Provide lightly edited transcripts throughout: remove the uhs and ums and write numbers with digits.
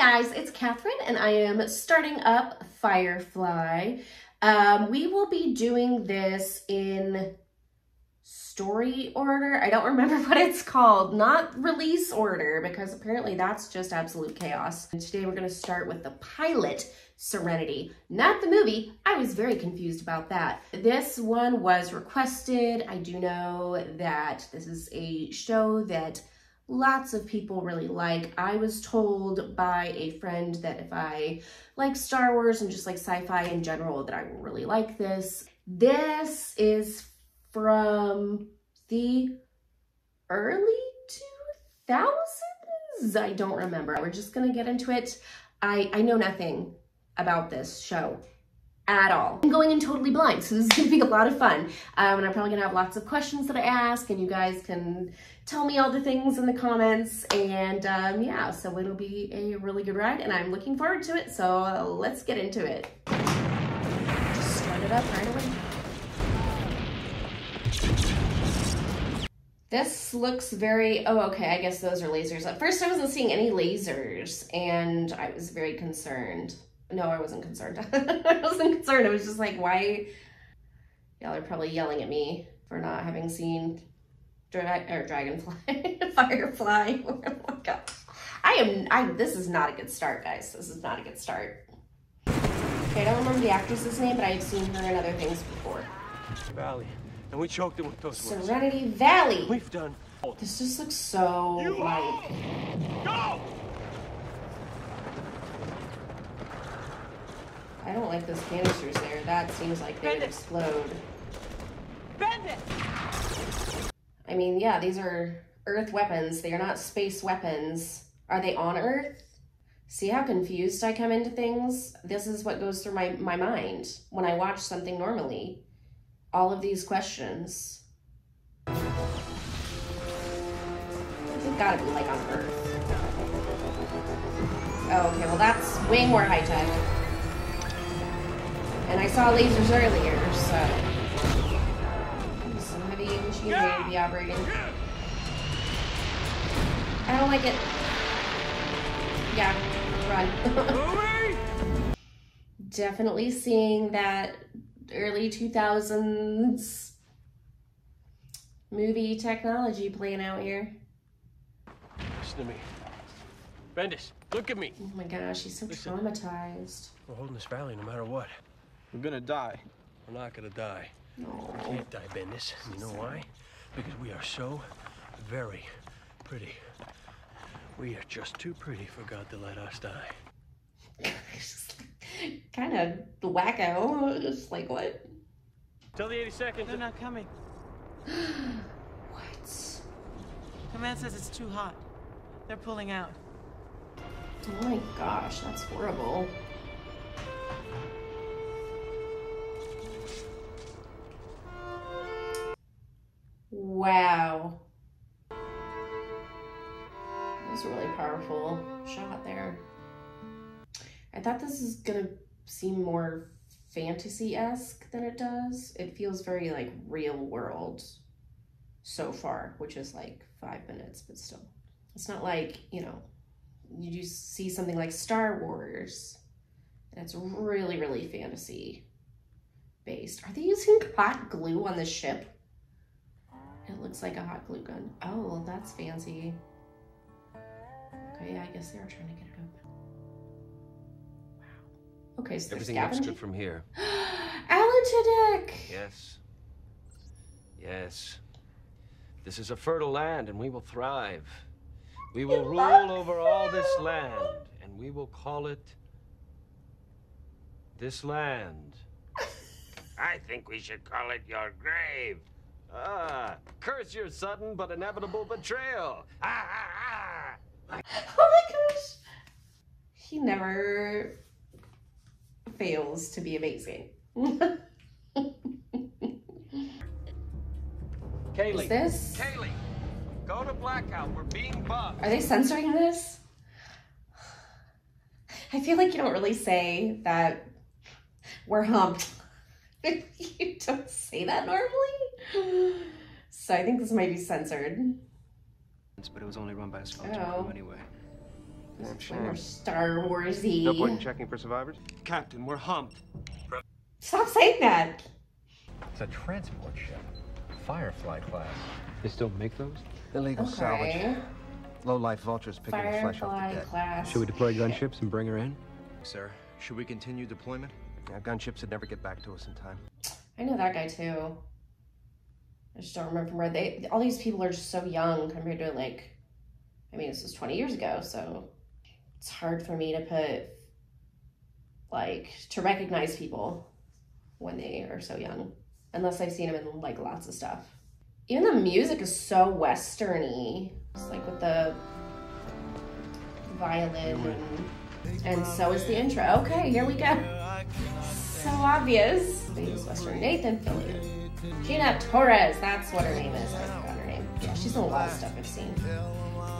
guys, it's Catherine and I am starting up Firefly. We will be doing this in story order. I don't remember what it's called, not release order, because apparently that's just absolute chaos. And today we're going to start with the pilot, Serenity, not the movie. I was very confused about that. This one was requested. I do know that this is a show that lots of people really like. I was told by a friend that if I like Star Wars and just like sci-fi in general, that I will really like this. This is from the early 2000s? I don't remember. We're just gonna get into it. I know nothing about this show at all. I'm going in totally blind, so this is gonna be a lot of fun. And I'm probably gonna have lots of questions that I ask, and you guys can tell me all the things in the comments. And yeah, so it'll be a really good ride, and I'm looking forward to it. So let's get into it. Just start it up right away. This looks very, oh, okay, I guess those are lasers. At first I wasn't seeing any lasers, and I was very concerned. No, I wasn't concerned. I wasn't concerned. I was just like, why? Y'all are probably yelling at me for not having seen Dragonfly, Firefly. Oh my gosh. This is not a good start, guys. This is not a good start. Okay, I don't remember the actress's name, but I've seen her in other things before. Valley. And we choked him with those words. Serenity Valley. We've done. This just looks so like. Go! I don't like those canisters there. That seems like they would explode. Bend it! I mean, yeah, these are Earth weapons. They are not space weapons. Are they on Earth? See how confused I come into things? This is what goes through my mind when I watch something normally. All of these questions. They've gotta be like on Earth. Oh, okay, well that's way more high tech. And I saw lasers earlier, so. Some heavy machinery to be operating. I don't like it. Yeah, run. Definitely seeing that early 2000s movie technology playing out here. Listen to me. Bendis, look at me. Oh my gosh, he's so traumatized. We're holding this valley no matter what. We're gonna die. We're not gonna die. No. We can't die, Bendis. You know why? Because we are so very pretty. We are just too pretty for God to let us die. Kind of wacko. Just like, what? Tell the 80 seconds. They're not coming. What? Command says it's too hot. They're pulling out. Oh my gosh, that's horrible. Wow. That was a really powerful shot there. I thought this is gonna seem more fantasy-esque than it does. It feels very like real world so far, which is like 5 minutes, but still. It's not like, you know, you just see something like Star Wars, and it's really, really fantasy based. Are they using hot glue on the ship? It looks like a hot glue gun. Oh, that's fancy. Okay, I guess they were trying to get it open. Wow. Okay, so everything looks good from here. Alan Tudyk! Yes. Yes. This is a fertile land, and we will thrive. We will rule over all this land, and we will call it this land. I think we should call it your grave. Ah, curse your sudden but inevitable betrayal. Ah, ah, ah. Oh my gosh. He never fails to be amazing. Kaylee. Is this? Kaylee, go to blackout. We're being bugged. Are they censoring this? I feel like you don't really say that we're humped. You don't say that normally. So I think this might be censored. But it was only run by a skeleton Oh. crew anyway. It's way more Star Warsy. No point in checking for survivors? Captain, we're humped. Stop saying that. It's a transport ship. Firefly class. They still make those? Illegal salvage. Okay. Low-life vultures picking the flesh off the Firefly dead. class. Should we deploy gunships and bring her in? Sir, should we continue deployment? Yeah, gunships would never get back to us in time. I know that guy too. I just don't remember from where all these people are just so young compared to like, I mean, this was 20 years ago, so it's hard for me to put, like, to recognize people when they are so young, unless I've seen them in like lots of stuff. Even the music is so western-y. It's like with the violin and so is the intro. Okay, here we go. So obvious. Space Western. Nathan Fillion. Gina Torres, that's what her name is. I forgot her name. Yeah, she's in a lot of stuff I've seen.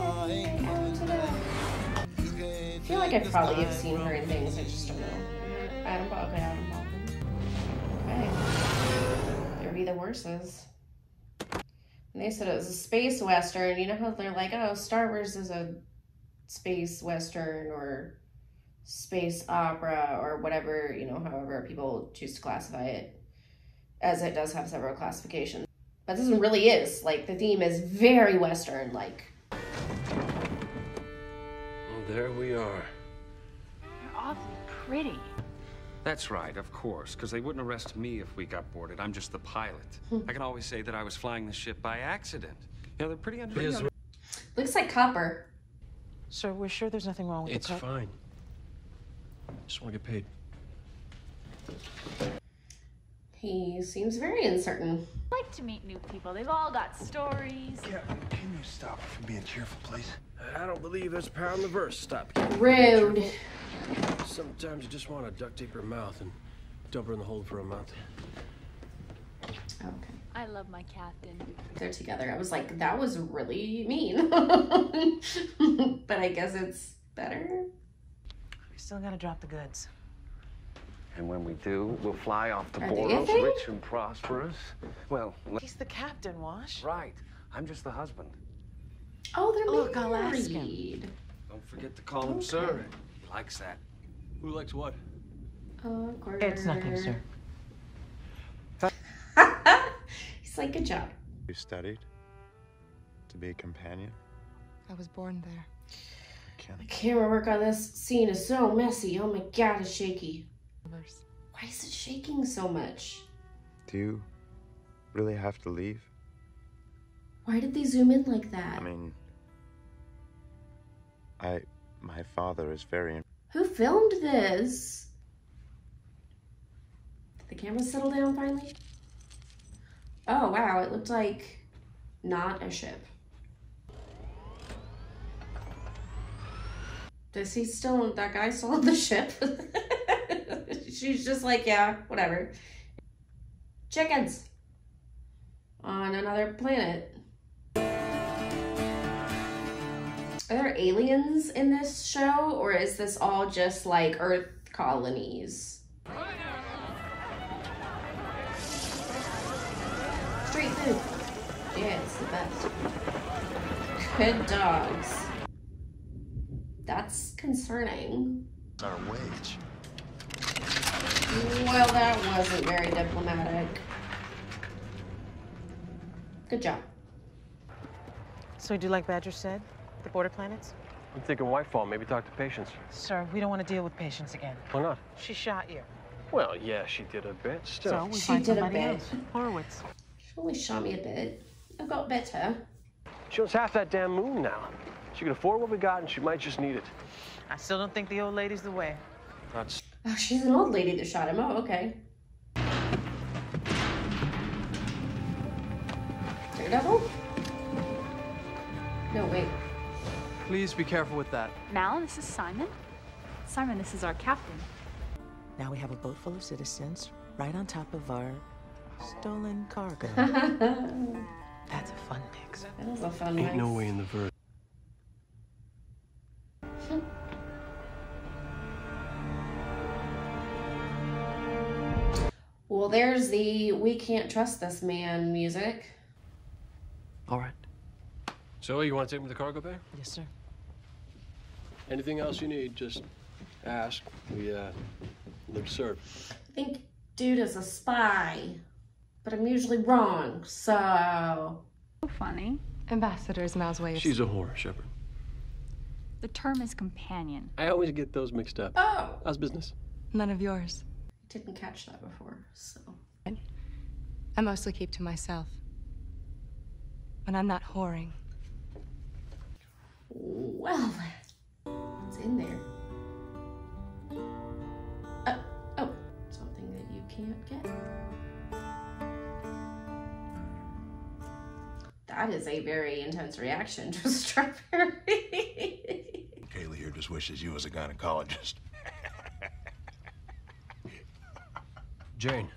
I feel like I probably have seen her in things, I just don't know. Adam Baldwin. Okay. There be the horses. And they said it was a space western. You know how they're like, oh, Star Wars is a space western or space opera or whatever, you know, however people choose to classify it, as it does have several classifications. But this one really is. Like, the theme is very western, like. Well, there we are. You're awfully pretty. That's right, of course, because they wouldn't arrest me if we got boarded. I'm just the pilot. I can always say that I was flying the ship by accident. You know, they're pretty under. Looks like copper. Sir, we're sure there's nothing wrong with It's the cup? fine. Just want to get paid. He seems very uncertain. I like to meet new people. They've all got stories. Yeah, can you stop her from being cheerful, please? I don't believe there's power in the verse. Stop. Rude. Sometimes you just want to duct tape her mouth and dump her in the hold for a month. Okay. I love my captain. They're together. I was like, that was really mean. But I guess it's better. We still gotta drop the goods. And when we do, we'll fly off to Are they a Boros, thing? rich and prosperous. Well, He's the captain, Wash. right. I'm just the husband. Oh, they're Look, I'll married. ask him. Don't forget to call him sir. He likes that. Who likes what? Awkward. It's nothing, sir. He's like, good job. You studied to be a companion? I was born there. The camera work on this scene is so messy. Oh my god, it's shaky. Why is it shaking so much? Do you really have to leave? Why did they zoom in like that? I mean, my father is very... Who filmed this? Did the camera settle down finally? Oh wow, it looked like not a ship. Does he still, that guy still on the ship? She's just like, yeah, whatever. Chickens. On another planet. Are there aliens in this show? Or is this all just like Earth colonies? Street food. Yeah, it's the best. Good dogs. That's concerning. Our wage. Well, that wasn't very diplomatic. Good job. So do like Badger said? The border planets? I'm thinking Whitefall. Maybe talk to Patience. Sir, we don't want to deal with Patience again. Why not? She shot you. Well, yeah, she did a bit. Still. So we She find did a somebody bit. else. Horowitz. She only shot me a bit. I got better. She owns half that damn moon now. She can afford what we got, and she might just need it. I still don't think the old lady's the way. That's... Oh, she's an old lady that shot him. Oh, okay. Daredevil? No, wait. Please be careful with that. Mal, this is Simon. Simon, this is our captain. Now we have a boat full of citizens right on top of our stolen cargo. That's a fun mix. That was a fun Ain't no mix. way in the verse. Well, there's the "we can't trust this man" music. All right. So, you want to take me to the cargo bay? Yes, sir. Anything else you need, just ask. We live to serve. I think dude is a spy, but I'm usually wrong, so... So funny. Ambassador's Mal's way of... She's a whore, Shepard. The term is companion. I always get those mixed up. Oh! How's business? None of yours. Didn't catch that before, so... I mostly keep to myself. When I'm not whoring. Well, what's in there? Oh, something that you can't get. That is a very intense reaction to a strawberry. Kaylee here just wishes you was a gynecologist. Jane.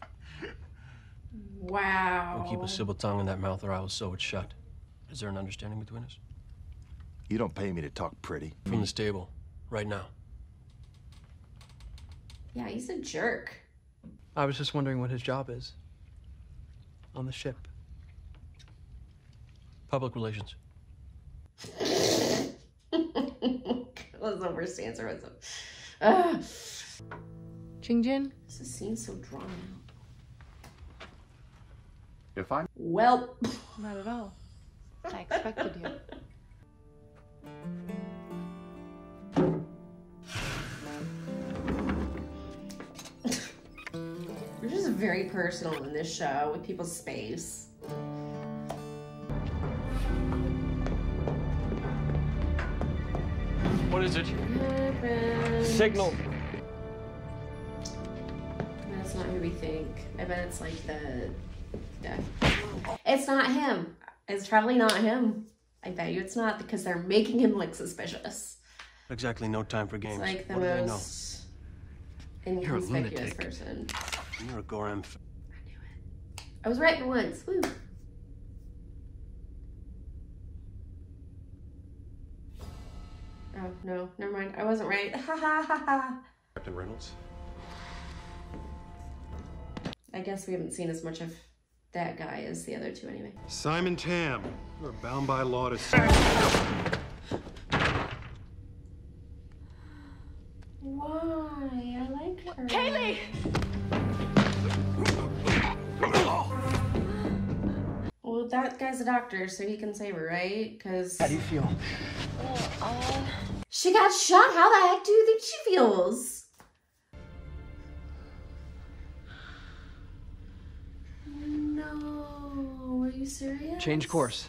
Wow. Don't keep a civil tongue in that mouth or I will sew it shut. Is there an understanding between us? You don't pay me to talk pretty. From the stable, right now. Yeah, he's a jerk. I was just wondering what his job is. On the ship. Public relations. That was the worst answer. Jingjin? This seems so drawn out. If I'm... Well. Not at all. I expected you. We're just very personal in this show with people's space. What is it? Happens. Signal. That's not who we think. I bet it's like the... It's not him. It's probably not him. I bet you it's not because they're making him look suspicious. Exactly, no time for It's games. like the What do they know? most You're a inconspicuous lunatic. person. You're a Goram. I knew it. I was right for once. Woo. Oh, no. Never mind. I wasn't right. Ha ha ha ha. Captain Reynolds? I guess we haven't seen as much of that guy as the other two anyway. Simon Tam, you are bound by law to... Why? I like her. Kaylee! Well, that guy's a doctor, so he can save her, right? Because... How do you feel? She got shot. How the heck do you think she feels? No. Are you serious? Change course.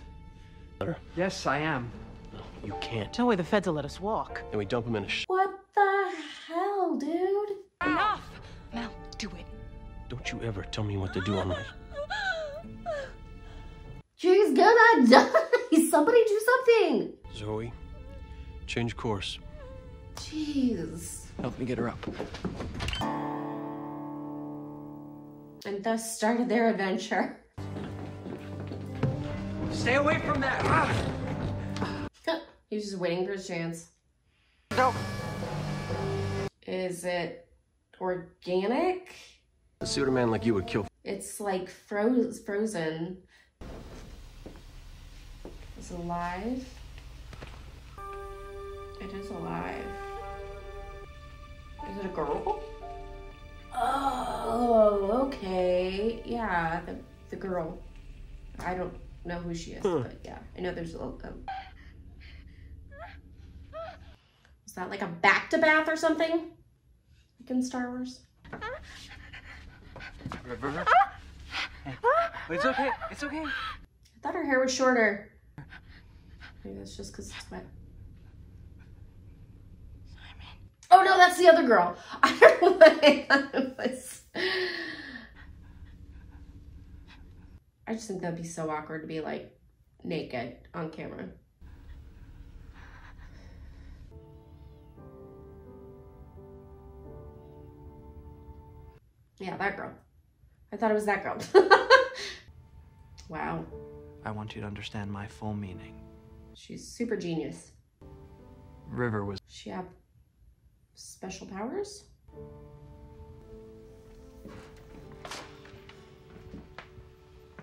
Yes, I am. No, you can't. No way the feds will let us walk. Then we dump him in a What the hell, dude? Enough! Mal, do it. Don't you ever tell me what to do on my... She's gonna die. Somebody do something. Zoe, change course. Jeez. Help me get her up. And thus started their adventure. Stay away from that! Ah! He was just waiting for his chance. No! Is it organic? A suitor man like you would kill. It's like frozen. It's alive. It is alive. Is it a girl? Oh, okay. Yeah, the girl. I don't know who she is, but yeah. I know there's a little... Is that like a back-to-bath or something? Like in Star Wars? River? Hey. It's okay. It's okay. I thought her hair was shorter. Maybe that's just because it's wet. Oh no, that's the other girl. I don't know what it was. I just think that'd be so awkward to be like naked on camera. Yeah, that girl. I thought it was that girl. Wow. I want you to understand my full meaning. She's super genius. River was... She have special powers?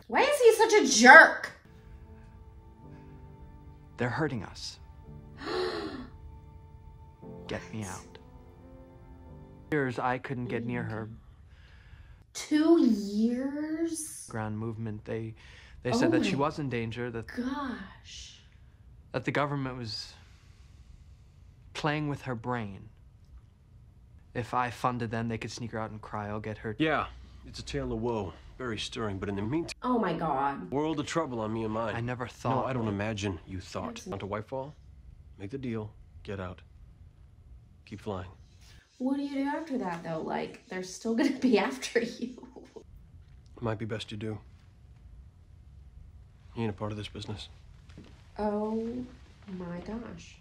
Why is he such a jerk? They're hurting us. get me out. Years I couldn't get near her. 2 years? Ground movement. They said that she was in danger, Gosh. that the government was playing with her brain. If I funded them, they could sneak her out in cryo, get her. Yeah, it's a tale of woe. Very stirring, but in the meantime, Oh my God. world of trouble on me and mine. I never thought. No, I don't imagine you thought. On to Whitefall, make the deal, get out. Keep flying. What do you do after that though? Like, they're still gonna be after you. It might be best you do. You ain't a part of this business. Oh my gosh.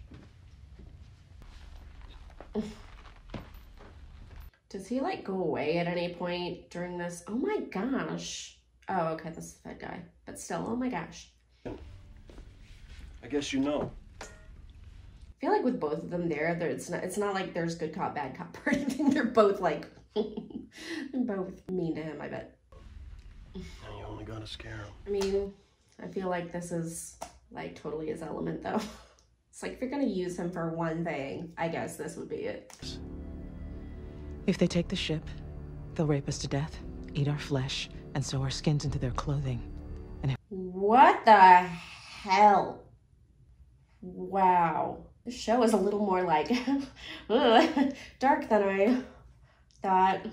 Does he like go away at any point during this? Oh my gosh. Oh, okay, this is the Fed guy. But still, oh my gosh. I guess you know. I feel like with both of them it's not like there's good cop, bad cop or anything. They're both like, they're both mean to him, I bet. And you only gotta scare him. I mean, I feel like this is like totally his element though. It's like if you're gonna use him for one thing, I guess this would be it. If they take the ship, they'll rape us to death, eat our flesh, and sew our skins into their clothing. And if What the hell? Wow. This show is a little more like dark than I thought.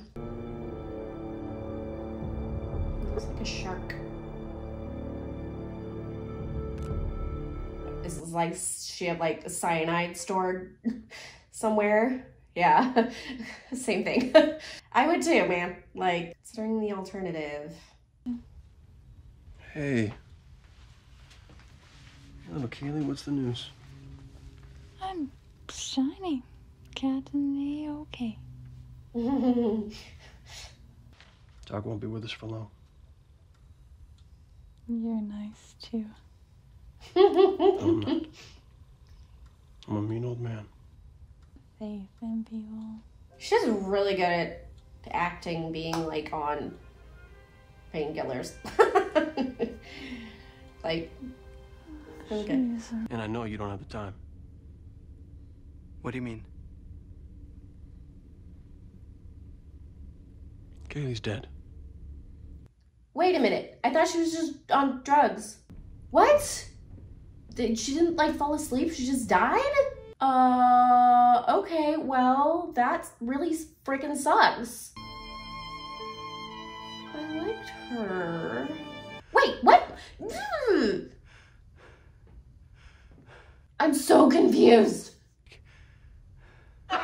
Looks like a shark. This is like she had like a cyanide stored somewhere. Yeah, same thing. I would too, man. Like, considering the alternative. Hey. Hello, Kaylee, what's the news? I'm shining. Captain A-okay. Doc won't be with us for long. You're nice, too. I'm not. I'm a mean old man. Faith in people. She's really good at acting, being like on painkillers. Like, really good. And I know you don't have the time. What do you mean? Kaylee's dead. Wait a minute. I thought she was just on drugs. What? She didn't like fall asleep? She just died? Okay, well, that really freaking sucks. I liked her. Wait, what? I'm so confused. They're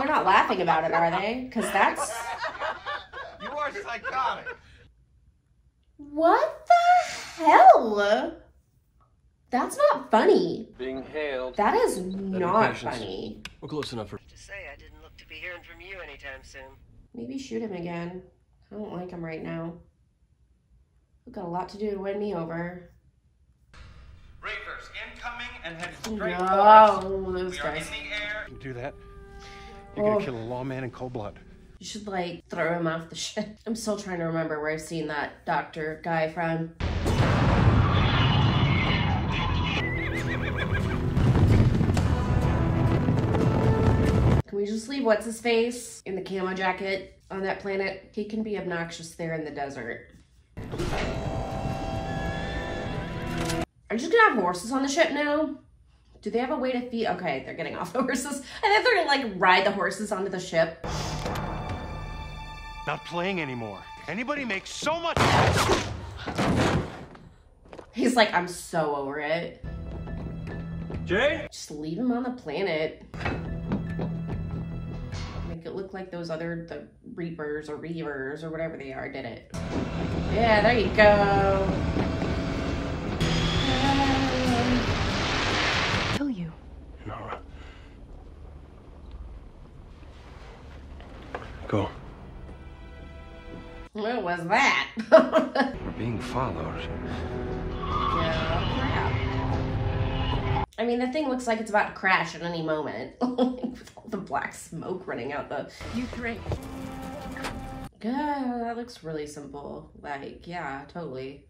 not laughing about it, are they? Because that's... You are psychotic. What the hell? That's not funny. Being hailed. That is not funny. We're close enough for... To say I didn't look to be hearing from you anytime soon. Maybe shoot him again. I don't like him right now. We've got a lot to do to win me over. Reapers incoming and head straight No, for us. those We are guys. in the air. You do that, you're gonna kill a lawman in cold blood. You should like throw him off the ship. I'm still trying to remember where I've seen that doctor guy from. Can we just leave what's his face in the camo jacket on that planet? He can be obnoxious there in the desert. Are you just gonna have horses on the ship now? Do they have a way to feed? Okay, they're getting off the horses. I thought they're gonna like ride the horses onto the ship. Not playing anymore. Anybody makes so much. He's like, I'm so over it. Jay? Just leave him on the planet. Make it look like those the Reapers or Reavers or whatever they are did it. Yeah, there you go. Kill you. Nora. Go. What was that? We're being followed. Yeah, crap. I mean, the thing looks like it's about to crash at any moment. With all the black smoke running out the... You three. God, that looks really simple. Like, yeah, totally.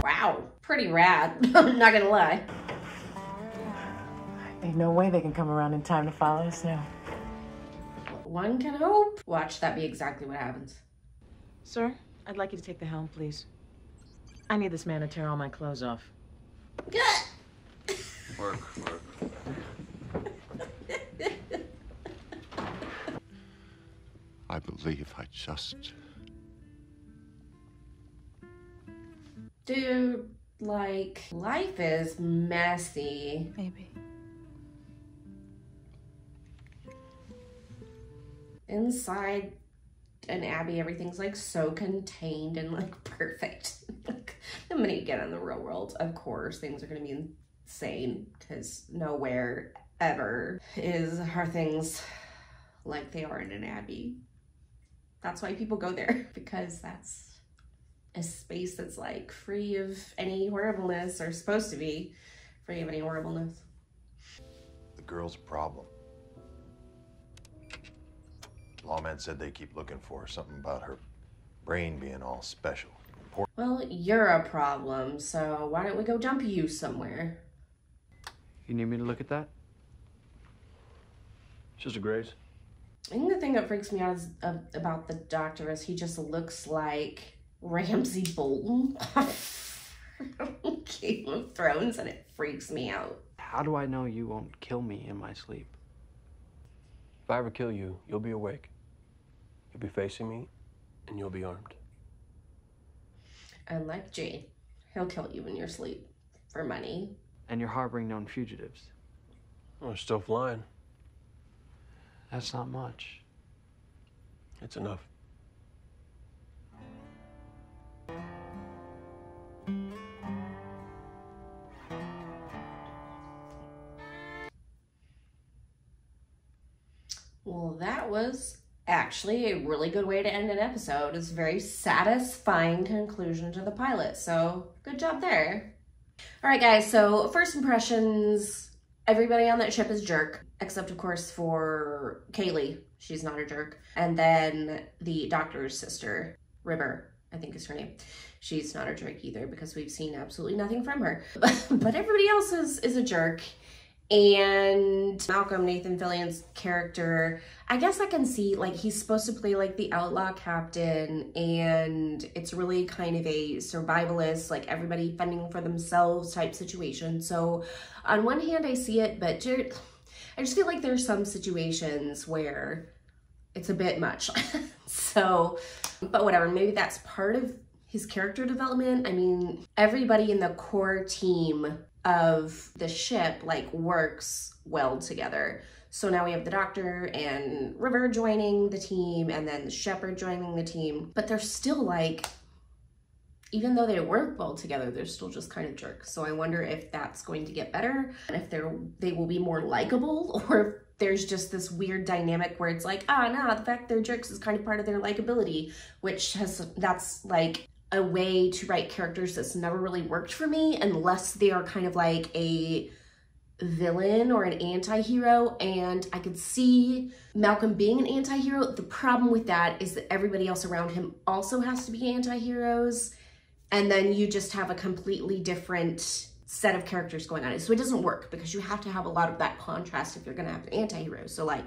Wow, pretty rad. I'm not gonna lie. Ain't no way they can come around in time to follow us now. One can hope. Watch that be exactly what happens. Sir, I'd like you to take the helm, please. I need this man to tear all my clothes off. Work. I believe I just... Dude, like, life is messy. Maybe. Inside an abbey, everything's like so contained and like perfect. Like, the minute you get in the real world, of course, things are gonna be insane because nowhere ever are things like they are in an abbey. That's why people go there, because that's a space that's like free of any horribleness, or supposed to be free of any horribleness. The girl's a problem. Lawman said they keep looking for her, something about her brain being all special. Well, you're a problem, so why don't we go dump you somewhere? You need me to look at that? It's just a graze. I think the thing that freaks me out is, about the doctor is he just looks like Ramsay Bolton from Game of Thrones, and it freaks me out. How do I know you won't kill me in my sleep? If I ever kill you, you'll be awake. You'll be facing me, and you'll be armed. Unlike Jay, he'll kill you in your sleep for money. And you're harboring known fugitives. Oh, we're still flying. That's not much. It's enough. Well, that was actually a really good way to end an episode. It's a very satisfying conclusion to the pilot, so good job there. All right, guys, so first impressions, everybody on that ship is jerk, except of course for Kaylee. She's not a jerk. And then the doctor's sister, River, I think is her name. She's not a jerk either, because we've seen absolutely nothing from her. But everybody else is a jerk. And Malcolm, Nathan Fillion's character, I guess I can see, like, he's supposed to play like the outlaw captain, and it's really kind of a survivalist, like everybody fending for themselves type situation. So on one hand I see it, but I just feel like there's some situations where it's a bit much. So, but whatever, maybe that's part of his character development. I mean, everybody in the core team of the ship like works well together. So now we have the doctor and River joining the team, and then the shepherd joining the team, but they're still like, even though they work well together, they're still just kind of jerks. So I wonder if that's going to get better, and if they will be more likable, or if there's just this weird dynamic where it's like, no, the fact they're jerks is kind of part of their likability, that's like a way to write characters that's never really worked for me, unless they are kind of like a villain or an anti-hero. And I could see Malcolm being an anti-hero. The problem with that is that everybody else around him also has to be anti-heroes, and then you just have a completely different set of characters going on. So it doesn't work, because you have to have a lot of that contrast if you're gonna have an anti-hero. So like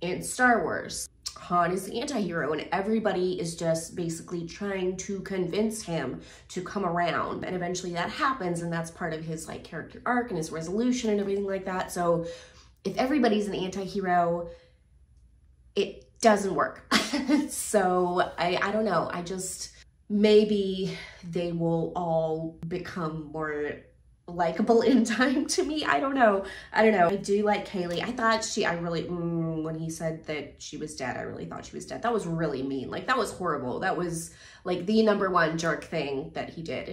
in Star Wars, Han is the anti-hero, and everybody is just basically trying to convince him to come around, and eventually that happens, and that's part of his like character arc and his resolution and everything like that. So if everybody's an anti-hero, it doesn't work. So I don't know, maybe they will all become more likable in time to me. I don't know. I do like Kaylee. When he said that she was dead, I really thought she was dead. That was really mean. Like, that was horrible. That was like the #1 jerk thing that he did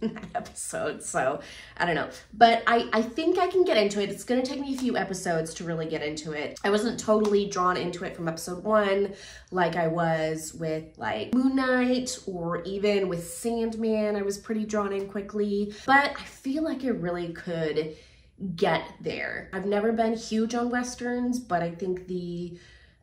in that episode. So I don't know, but I think I can get into it. It's going to take me a few episodes to really get into it. I wasn't totally drawn into it from episode 1 like I was with like Moon Knight, or even with Sandman. I was pretty drawn in quickly, but I feel like I really could get there. I've never been huge on Westerns, but I think the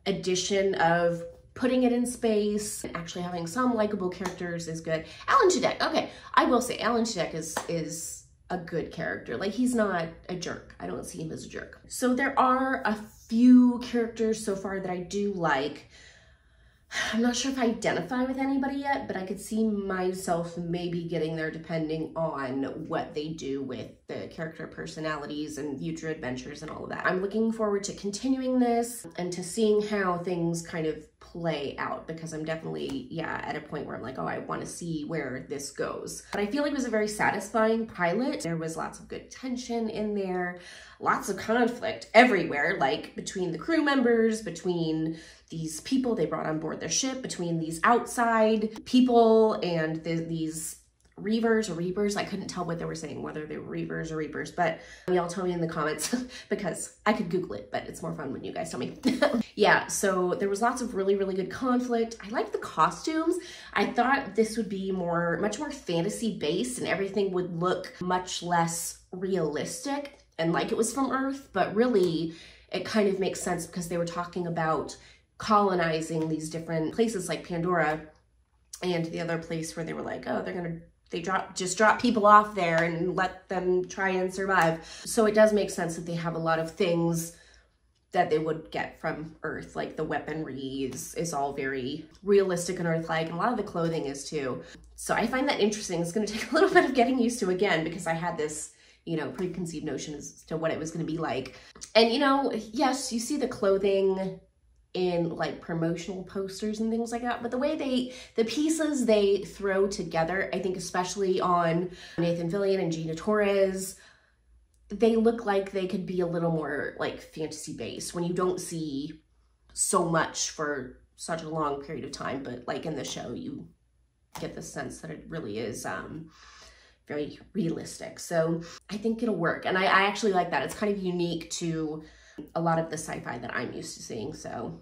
addition of putting it in space, actually having some likable characters is good. Alan Tudyk, okay, I will say Alan Tudyk is a good character. Like, he's not a jerk. I don't see him as a jerk. So there are a few characters so far that I do like. I'm not sure if I identify with anybody yet, but I could see myself maybe getting there depending on what they do with the character personalities and future adventures and all of that. I'm looking forward to continuing this and to seeing how things kind of play out, because I'm definitely, yeah, at a point where I'm like, oh, I want to see where this goes. But I feel like it was a very satisfying pilot. There was lots of good tension in there, lots of conflict everywhere, like between the crew members, between these people they brought on board their ship, between these outside people and these Reavers or Reapers. I couldn't tell what they were saying, whether they were Reavers or Reapers, but y'all tell me in the comments because I could Google it, but it's more fun when you guys tell me. Yeah, so there was lots of really, really good conflict. I like the costumes. I thought this would be much more fantasy based and everything would look much less realistic and like it was from Earth, but really it kind of makes sense because they were talking about colonizing these different places like Pandora and the other place where they were like, oh, just drop people off there and let them try and survive. So it does make sense that they have a lot of things that they would get from Earth, like the weaponry is all very realistic and Earth-like, and a lot of the clothing is too. So I find that interesting. It's gonna take a little bit of getting used to again, because I had this, you know, preconceived notion as to what it was gonna be like. And you know, yes, you see the clothing in like promotional posters and things like that, but the way the pieces they throw together, I think especially on Nathan Fillion and Gina Torres, they look like they could be a little more like fantasy based when you don't see so much for such a long period of time. But like in the show, you get the sense that it really is very realistic. So I think it'll work. And I actually like that. It's kind of unique to a lot of the sci-fi that I'm used to seeing. So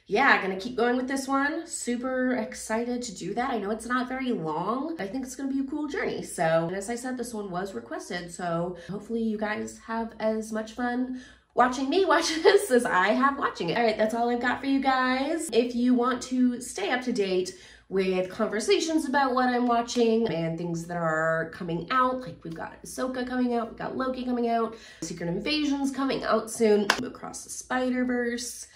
yeah, gonna keep going with this one. Super excited to do that. I know it's not very long. I think it's gonna be a cool journey. So, and as I said, this one was requested. So hopefully you guys have as much fun watching me watch this as I have watching it. All right, that's all I've got for you guys. If you want to stay up to date with conversations about what I'm watching and things that are coming out, like we've got Ahsoka coming out, we've got Loki coming out, Secret Invasion's coming out soon, Across the Spider-Verse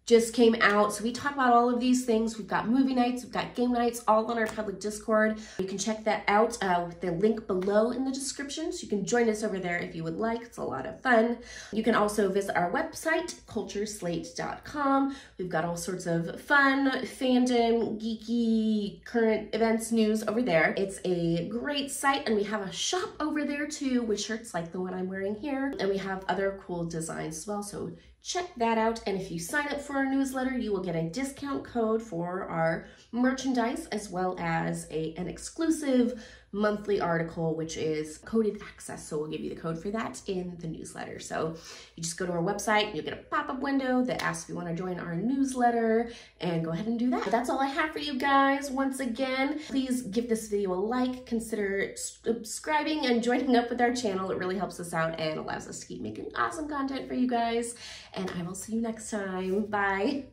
just came out. So we talk about all of these things. We've got movie nights, we've got game nights, all on our public Discord. You can check that out with the link below in the description. So you can join us over there if you would like. It's a lot of fun. You can also visit our website, cultureslate.com. We've got all sorts of fun, fandom, geeky, current events news over there. It's a great site, and we have a shop over there too with shirts like the one I'm wearing here. And we have other cool designs as well. So check that out. And if you sign up for our newsletter, you will get a discount code for our merchandise, as well as an exclusive monthly article, which is coded access. So we'll give you the code for that in the newsletter. So you just go to our website and you'll get a pop-up window that asks if you want to join our newsletter, and go ahead and do that. But that's all I have for you guys. Once again, please give this video a like, consider subscribing and joining up with our channel. It really helps us out and allows us to keep making awesome content for you guys. And I will see you next time. Bye.